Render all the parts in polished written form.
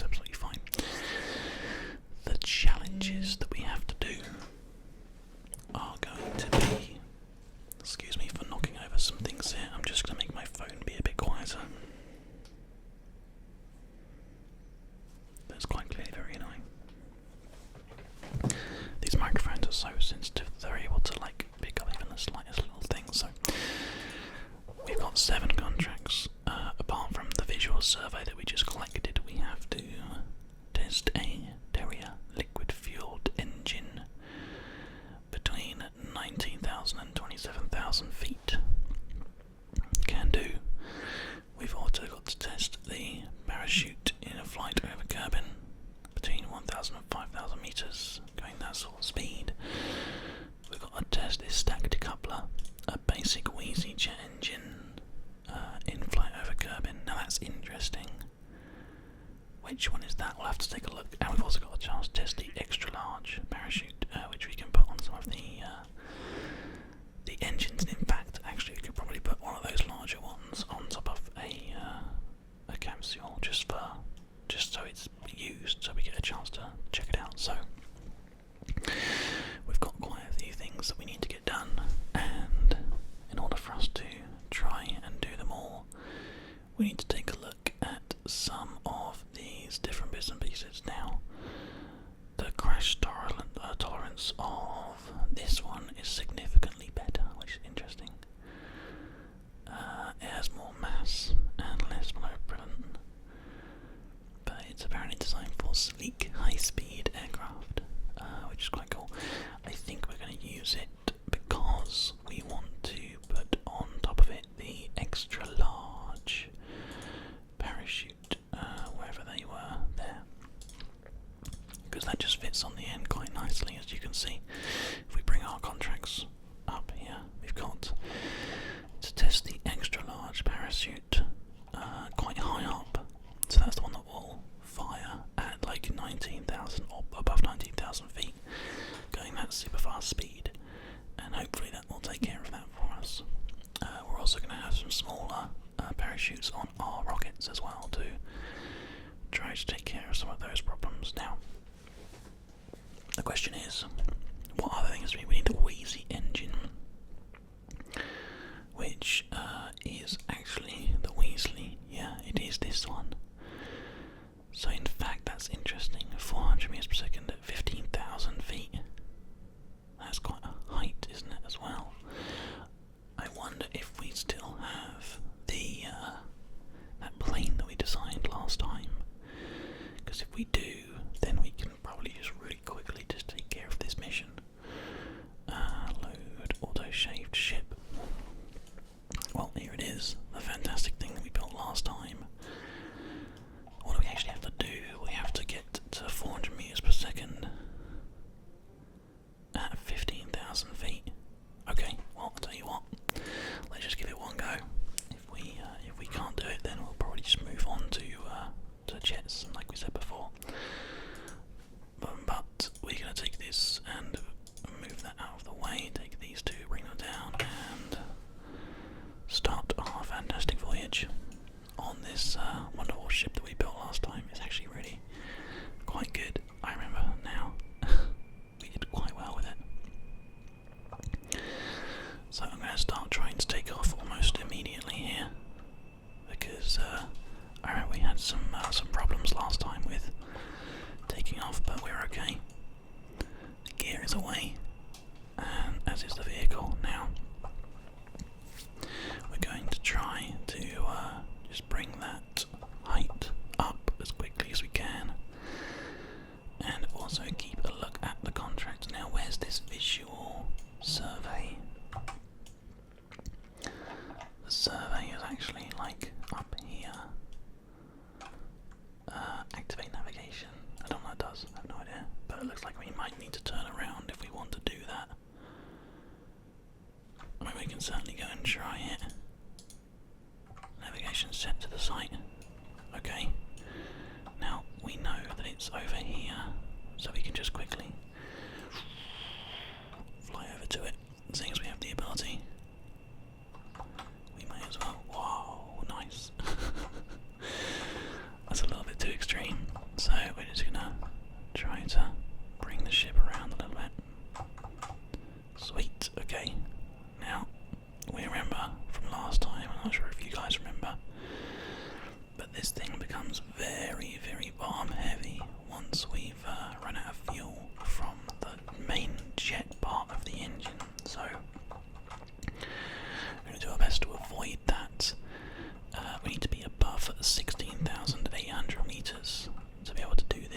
absolutely fine. The challenges that we have to do are going to be, excuse me for knocking over some things here, I'm just going to make my phone be a bit quieter. That's quite clearly very annoying. These microphones are so sensitive that they're able to like pick up even the slightest little thing. So we've got 7 contracts. Apart from the visual survey that we just collected, we have to test a Terrier liquid-fueled engine between 19,000 and 27,000 feet. Can do. We've also got to test the parachute in a flight over Kerbin between 1,000 and 5,000 meters, going that sort of speed. We've got to test this stacked coupler, a basic Wheezy jet engine in flight over Kerbin. Now that's interesting. Which one is that? We'll have to take a look. And we've also got a chance to test the extra large parachute, which we can put on some of the engines. And in fact, actually, we could probably put one of those larger ones on top of a capsule just so it's used, so we get a chance to check it out. So we've got quite a few things that we need to get done, and in order for us to try and do them all, we need to take a look at some of these different bits and pieces. Now, the crash tolerance of this one is significantly better, which is interesting. It has more mass and less blow propellant, but it's apparently designed for sleek, high-speed aircraft, which is quite cool. I think we're going to use it because we want to put on top of it the extra large parachute, wherever they were there, because that just fits on the end quite nicely, as you can see. If we bring our contracts up here, we've got to test the extra large parachute quite high up, so that's the one that will fire at like 19,000 or above 19,000 feet, going that super fast speed, and hopefully that will take care of that for us. We're also going to have some smaller parachutes on our rockets as well to try to take care of some of those problems. Now, the question is, what other things do we need? A Wheezy engine, which is actually the Weasley. Yeah, it is this one. So in fact, that's interesting. 400 meters per second at 15,000 feet. That's quite a height, isn't it, as well? I wonder if we still have the that plane that we designed last time. Because if we do, then we can probably just really quickly just take care of this mission. Load auto-shaved ship. Well, here it is. The fantastic thing that we built last time. What do we actually have to do? We have to get to 400 meters per second at 15,000 feet. Okay, well, I'll tell you what. Let's just give it one go. If we can't do it, then we'll probably just move on to jets, like we said before. But we're going to take this and move that out of the way. Take these two, bring them down, and start our fantastic voyage on this wonderful ship that we built last time. It's actually really quite good. I remember now. We did quite well with it. So I'm going to start trying to take off almost immediately here, because I remember we had some problems last time with taking off, but we're okay. The gear is away, and as is the vehicle. Now we're going to try to just bring that height up as quickly as we can, and also keep a look at the contract. Now, where's this visual survey? The survey is actually like up here. Activate navigation. I don't know what it does, I have no idea, but it looks like we might need to turn around if we want to do that. I mean, we can certainly go and try it. Navigation set to the site. Okay. Now we know that it's over here, so we can just quickly fly over to it. Seeing as we have the ability, we may as well. Whoa, nice. That's a little bit too extreme.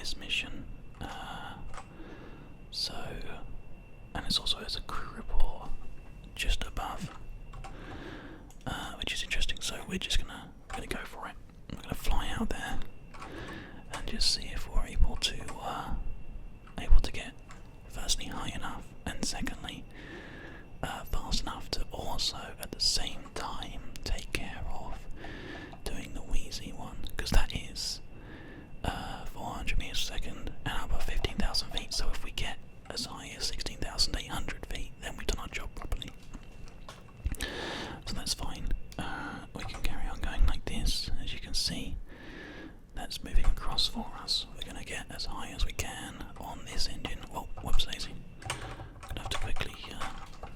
this mission. And it's also as a crew report just above, which is interesting. So we're just gonna go for it. We're gonna fly out there and just see if we're able to get firstly high enough, and secondly fast enough to also at the same time take care of doing the wheezy one, because that is 400 meters a second and above 15,000 feet. So if we get as high as 16,800 feet, then we've done our job properly. So that's fine. We can carry on going like this. As you can see, that's moving across for us. We're going to get as high as we can on this engine. Well, whoops daisy. I'm going to have to quickly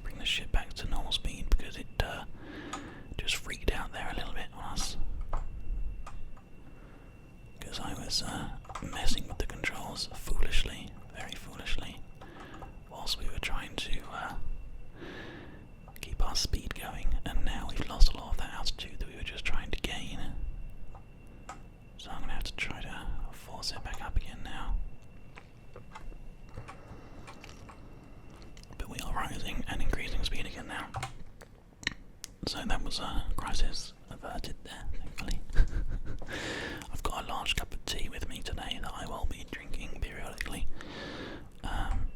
bring the ship back to normal speed because it just freaked out there a little bit on us. Because I was messing with the controls foolishly, very foolishly, whilst we were trying to keep our speed going, and now we've lost a lot of that altitude that we were just trying to gain. So I'm going to have to try to force it back up again now. But we are rising and increasing speed again now. So that was a crisis averted there, thankfully. I've got a large cup of tea with me today that I will be drinking periodically,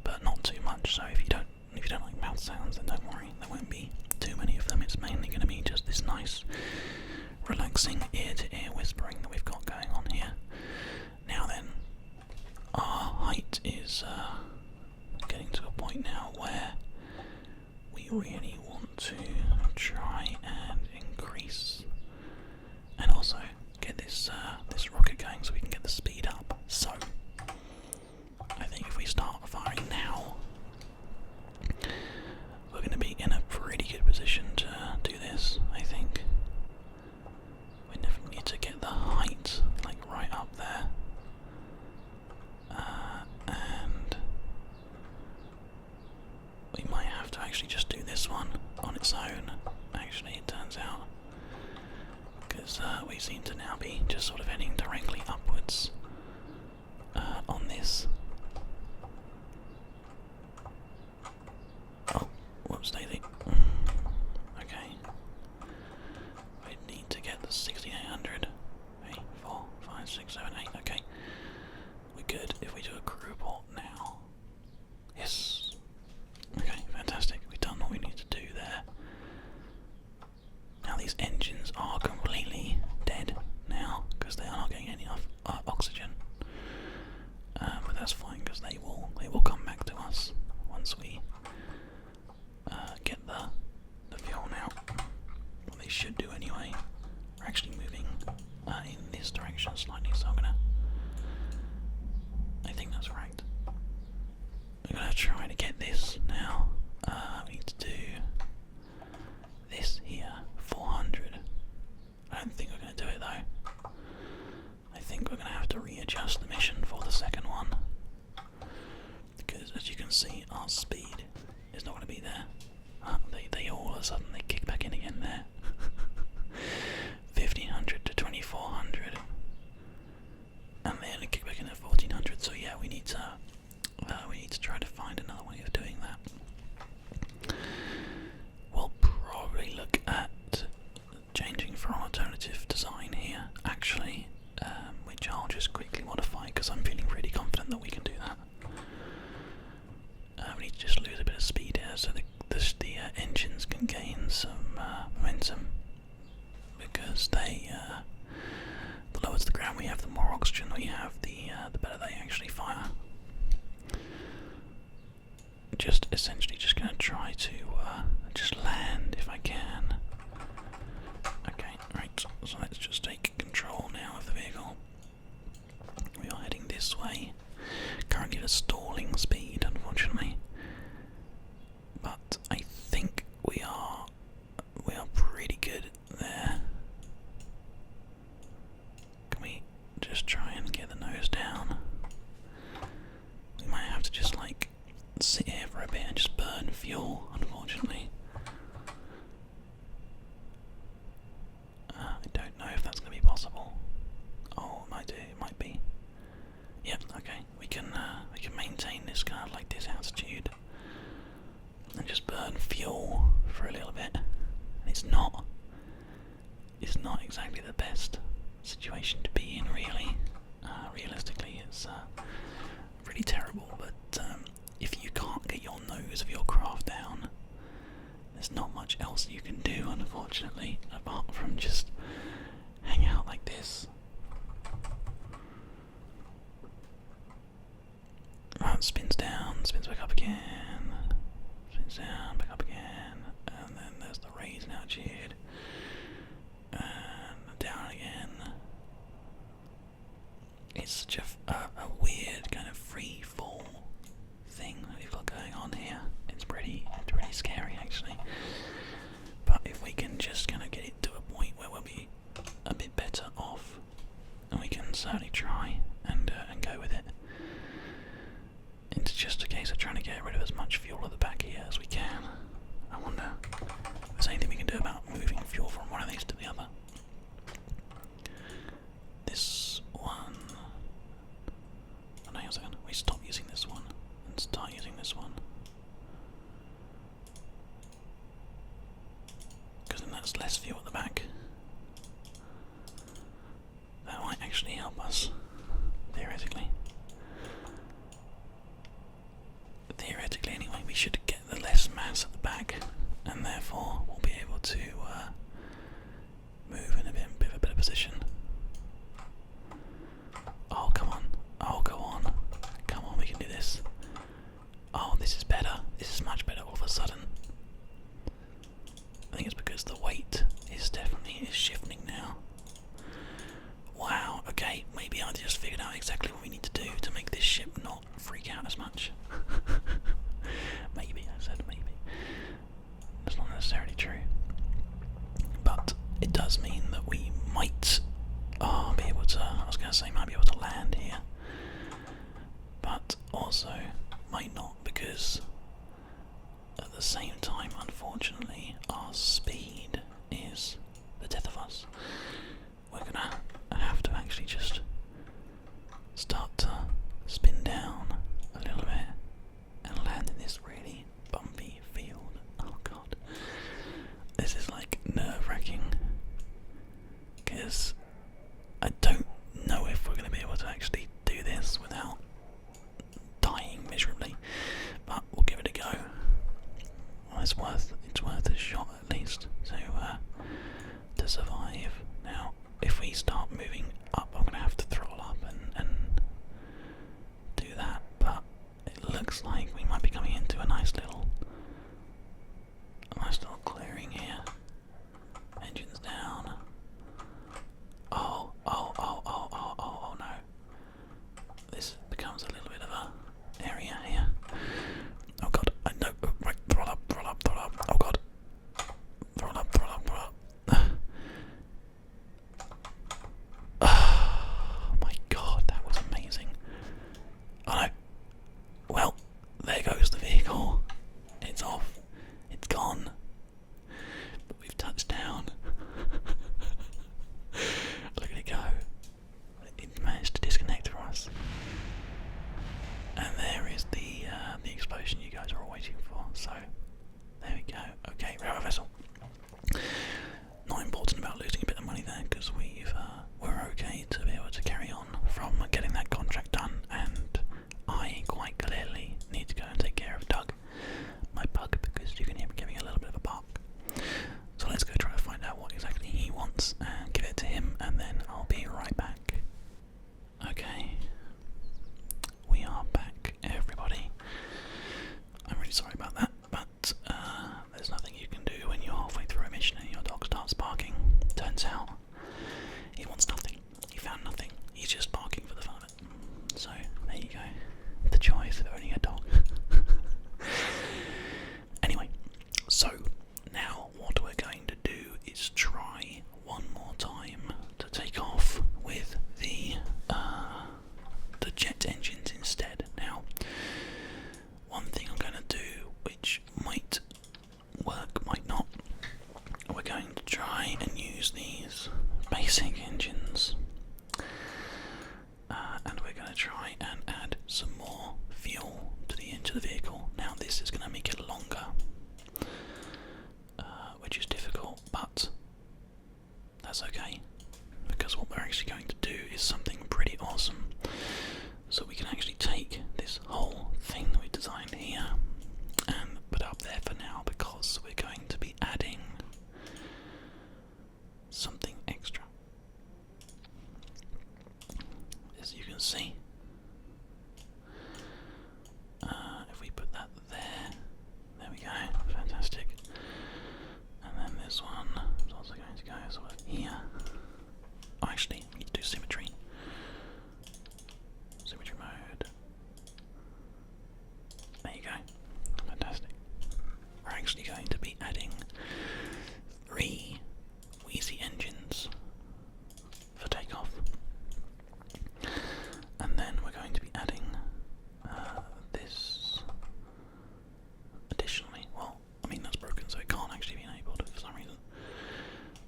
but not too much. So if you don't like mouth sounds, then don't worry. There won't be too many of them. It's mainly going to be just this nice, relaxing ear-to-ear whispering that we've got going on here. Now then, our height is getting to a point now where we really want to try and increase, and also get this rocket going so we can get the speed up. So I think if we start firing now, we're going to be in a pretty good position to do this. I think we definitely need to get the height like right up there, and we might have to actually just do this one on its own. Actually, it turns out, because we seem to now be just sort of heading directly upwards on this. Oh, whoops daisy. Okay. We need to get the 6800. 3, 4, 5, 6, 7, 8. Okay. We're good if we do a crew report now. Yes. Okay, fantastic. We've done what we need to do there. Now these engines are completely dead now because they are not getting any oxygen. But that's fine because they will come back to us once we get the fuel now. Well, they should do anyway. We're actually moving in this direction slightly, so I think that's right. We're gonna try to get this now. We need to do this here, 400. I don't think we're going to do it though. I think we're going to have to readjust the mission for the second one, because as you can see, our speed is not going to be there. They all of a sudden they kick back in again there. 1500 to 2400, and they only kick back in at 1400. So yeah, we need to try to find another way of doing that. We'll probably look at changing for an alternative design here, actually, which I'll just quickly modify because I'm feeling pretty confident that we can do that. We need to just lose a bit of speed here so the engines can gain some momentum, because the lower to the ground we have, the more oxygen we have, the better they actually fire. Just essentially just going to try to just land if I can. Okay, right, so let's just take control now of the vehicle. We are heading this way, currently at a stalling speed unfortunately, but I think we are pretty good there. Can we just try and get the nose down? We might have to just like sit here for a bit and just burn fuel, unfortunately. I don't know if that's going to be possible. Oh, it might be. Yep, okay. we can maintain this kind of like this altitude and just burn fuel for a little bit. And it's not exactly the best situation to be in, really. Realistically, it's really terrible. But if you can't get your nose of your craft down, there's not much else you can do, unfortunately, apart from just hang out like this. Right, spins down, spins back up again, spins down, back up again, and then there's the raise in altitude, and down again. It's such a weird kind of free fall thing that we've got going on here. It's pretty scary, actually. But if we can just kind of get it to a point where we'll be a bit better off, and we can certainly try and go with it. It's just a case of trying to get rid of as much fuel at the back here as we can. I wonder if there's anything we can do about moving fuel from one of these to the other. This one. Oh no, hang on a second. We stop using this one and start using this one. Because then that's less fuel at the back. That might actually help us, theoretically. Theoretically, anyway, we should get the less mass at the back, and therefore we'll be able to move in a bit of a better position. Oh, come on. Oh, go on. Come on, we can do this. Oh, this is better. This is much better all of a sudden. I think it's because the weight is definitely shifting now. Wow, okay, maybe I just figured out exactly what we need to do to make this ship not freak out as much. Maybe, I said maybe. That's not necessarily true. But it does mean that we might be able to, I was going to say might be able to land here. But also might not, because at the same time, unfortunately, our speed is the death of us. We're going to have to actually just start to spin down a little bit and land in this really bumpy field. Oh god. This is like nerve-wracking, because I don't know if we're going to be able to actually do this without dying miserably, but we'll give it a go. Well, it's worth a shot at least to survive. Now, if we start moving up, I'm going to have to throttle up and do that, but it looks like we might be coming into a nice little clearing here. Engines down. Oh no. This becomes a little bit of a area here. Oh god, I know. Right, throttle up. Oh god. Throttle up. Oh my god, that was amazing. Oh no. Well, there goes the vehicle. It's off. It's gone. But we've touched down. Look at it go. It managed to disconnect for us. And there is the explosion you guys are all waiting for. So, there we go. Okay, we're our vessel. Not important about losing a bit of money there, because we're okay to be able to carry on from getting that contract done, and I quite clearly need to go and take care of Doug, my pug, because you can hear him giving a little bit of a bark. So let's go try to find out what exactly he wants and give it to him, and then I'll be right back. Okay, we are back, everybody. I'm the vehicle. Now this is going to make it longer, which is difficult, but that's okay, because what we're actually going to do is something pretty awesome. So we can actually take this whole thing that we designed here and put it up there for now, because we're going to be adding something extra. As you can see, if we put that there we go, fantastic. And then this one is also going to go sort of here. Oh, actually, we need to do symmetry. Symmetry mode. There you go, fantastic. We're actually going to be adding 3 Wheezy engines for takeoff. And then we're going to be adding this additionally. Well, I mean that's broken, so it can't actually be enabled for some reason.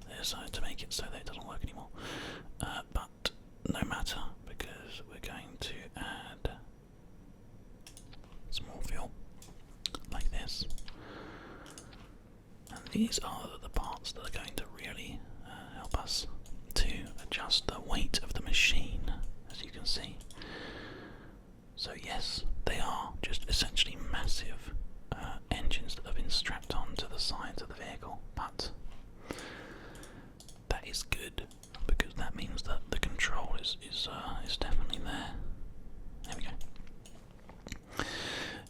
They decided to make it so that it doesn't work anymore. But no matter, because we're going to add some more fuel, like this. And these are the parts that are going to really help us to adjust the weight of the machine, as you can see. So yes, they are just essentially massive engines that have been strapped onto the sides of the vehicle, but that is good, because that means that the control is definitely there. There we go.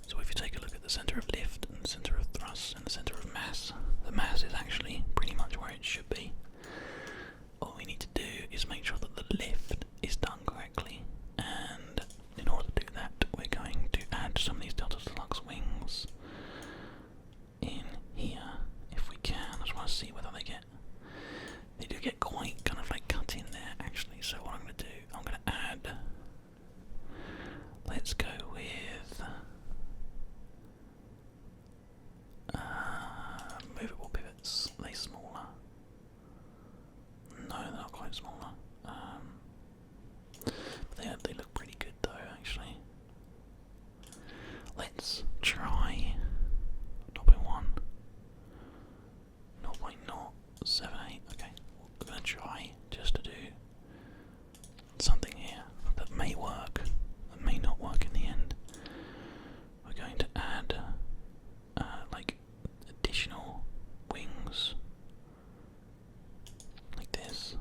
So if you take a look at the centre of lift and the centre of thrust and the centre of mass, the mass is actually pretty much where it should be. All we need to do is make sure that the lift is done correctly, and in order to do that we're going to add some of these Delta Deluxe wings in here if we can. I just want to see whether they do get quite kind of like cut in there actually. So what I'm going to do, I'm going to add, let's go with movable pivots. Are they smaller? No, they're not quite smaller. They look pretty good though, actually. Let's try 0.1, 0.078. Okay, we're going to try just to do something here that may work, that may not work in the end. We're going to add like additional wings, like this,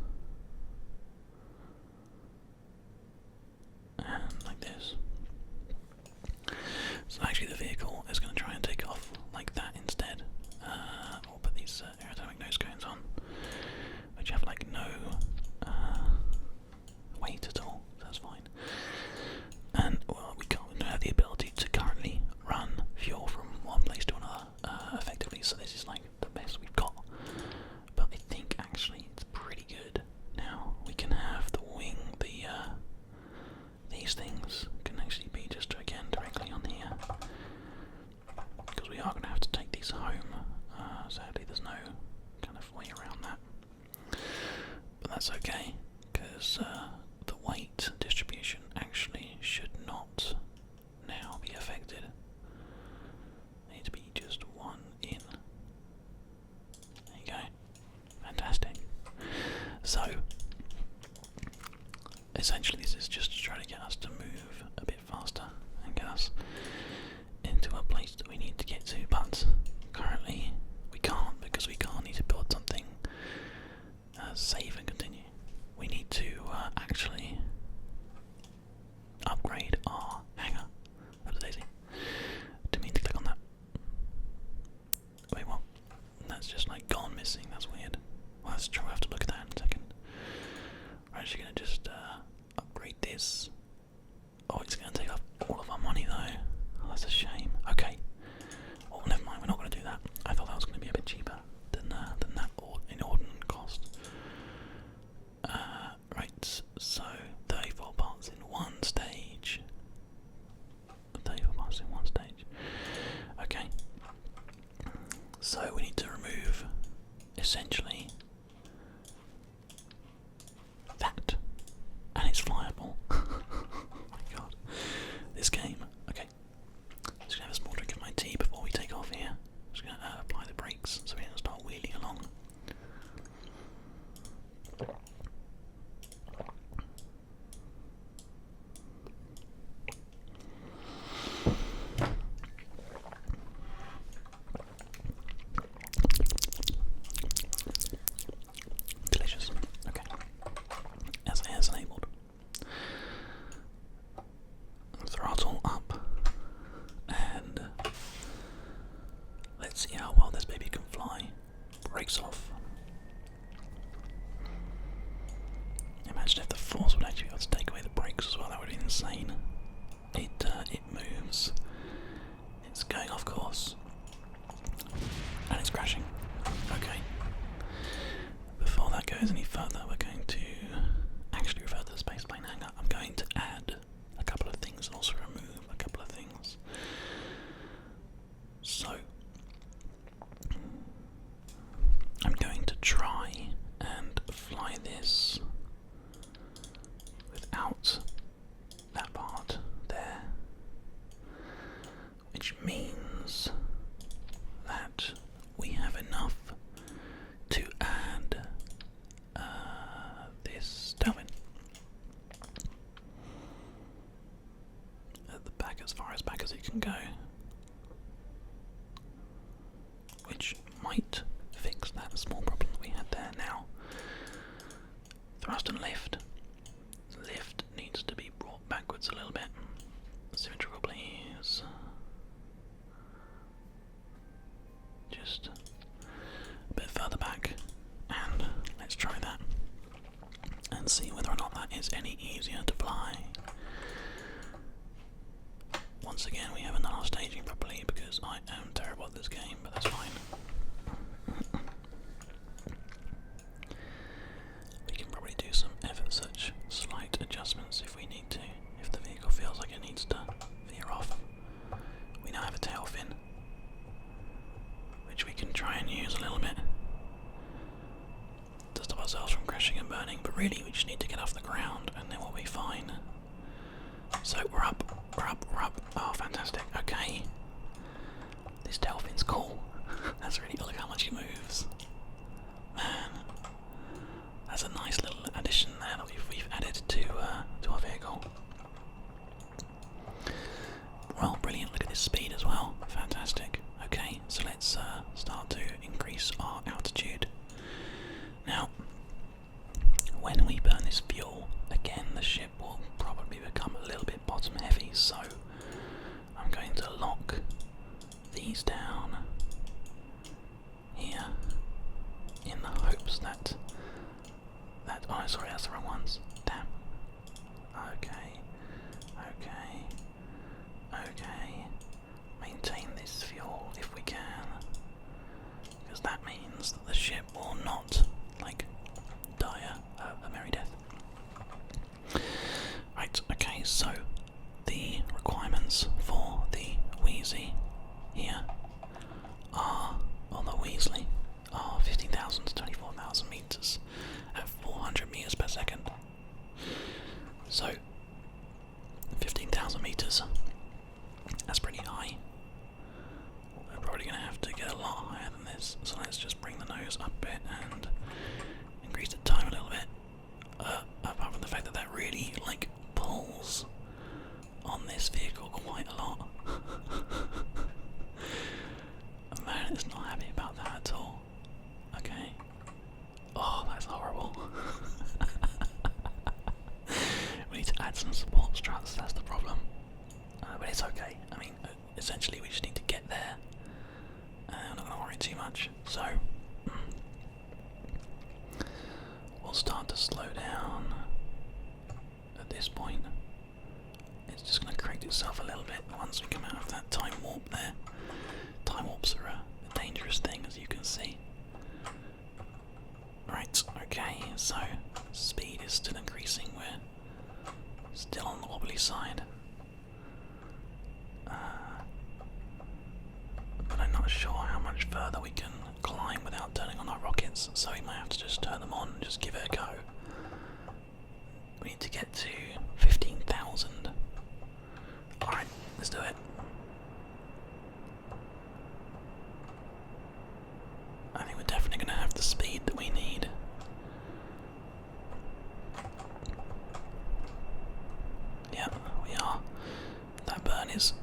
and like this. So actually the vehicle is going to try and take off like that instead. We'll put these aerodynamic nose cones on, which have like no weight at all, so that's fine. And well, we don't have the ability to currently run fuel from one place to another effectively, so this is like the best we've got. But I think actually it's pretty good. Now we can have the wing, these things can actually be just again directly on here, because we are going to have to take these home. Sadly there's no kind of way around that, but that's okay, because the weight distribution actually should not now be affected. They need to be just one in. There you go. Fantastic. So essentially this is just to try to get us to move a bit faster and get us into a place that we need to get to, but currently we can't, because we can't need to build something save and continue. We need to actually upgrade our hangar. That's Daisy. Didn't mean to click on that. Wait, what? That's just like gone missing. That's weird. Well, that's true. We'll have to look at that in a second. We're actually going to just upgrade this. Oh, it's going to take up all of our money though. Oh, that's a shame. Okay. Well, never mind. We're not going to do that. I thought that was going to be a bit cheaper than that inordinate cost. Right. So 34 parts in one stage. 34 parts in one stage. Okay. So we need to remove essentially that, and it's flyable. Oh my god, this game. Okay, it's gonna have a brakes off. Imagine if the force would actually be able to take away the brakes as well. That would be insane. It moves. It's going off course. And it's crashing. Okay. Before that goes any further, we're going to actually refer to the spaceplane hangar. I'm going to add a couple of things and also remove a couple of things. So, I'm going to try and fly this without that part there, which means that we have enough to add this tailfin at the back, as far as back as it can go, which might fix that small problem that we had there. Now, thrust and lift. The lift needs to be brought backwards a little bit. Symmetrical, please. Just a bit further back, and let's try that and see whether or not that is any easier to fly. Once again, we haven't done our staging properly because I am terrible at this game, but that's fine. We can probably do some ever such slight adjustments if we need to, if the vehicle feels like it needs to veer off. We now have a tail fin, which we can try and use a little bit to stop ourselves from crashing and burning, but really we just need to get off the ground and then we'll be fine. So we're up. Oh, fantastic. Okay. This tail fin's cool. That's really cool. Look how much it moves. Man. That's a nice little addition there that we've added to our vehicle. Well, brilliant. Look at this speed as well. Fantastic. Okay, so let's start to increase our altitude. Now, when we burn this fuel, again the ship will probably become a little bit bottom heavy, so I'm going to lock these down here in the hopes that oh sorry, that's the wrong ones. Damn. Okay. Maintain this fuel if we can, because that means that the ship will not die a merry death. Right, okay, so the requirements for the Wheezy here are, on the Weasley, are 15,000 to 24,000 meters at 400 meters per second. So 15,000 meters, that's pretty high. We're probably going to have to get a lot higher than this, so let's just bring the nose up a bit and increase the time a little bit. Apart from the fact that that really pulls on this vehicle quite a lot. Man is not happy about that at all. Okay. Oh, that's horrible. We need to add some support struts, that's the problem. But it's okay. I mean, essentially we just need to get there. I'm not going to worry too much. So, we'll start to slow down at this point. It's just going to correct itself a little bit once we come out of that time warp there. Time warps are a dangerous thing, as you can see. Right, okay, so speed is still increasing. We're still on the wobbly side. But I'm not sure how much further we can climb without turning on our rockets, so we might have to just turn them on and just give it a go. We need to get to 15,000. Alright, let's do it. I think we're definitely going to have the speed that we need. Yeah, we are. That burn is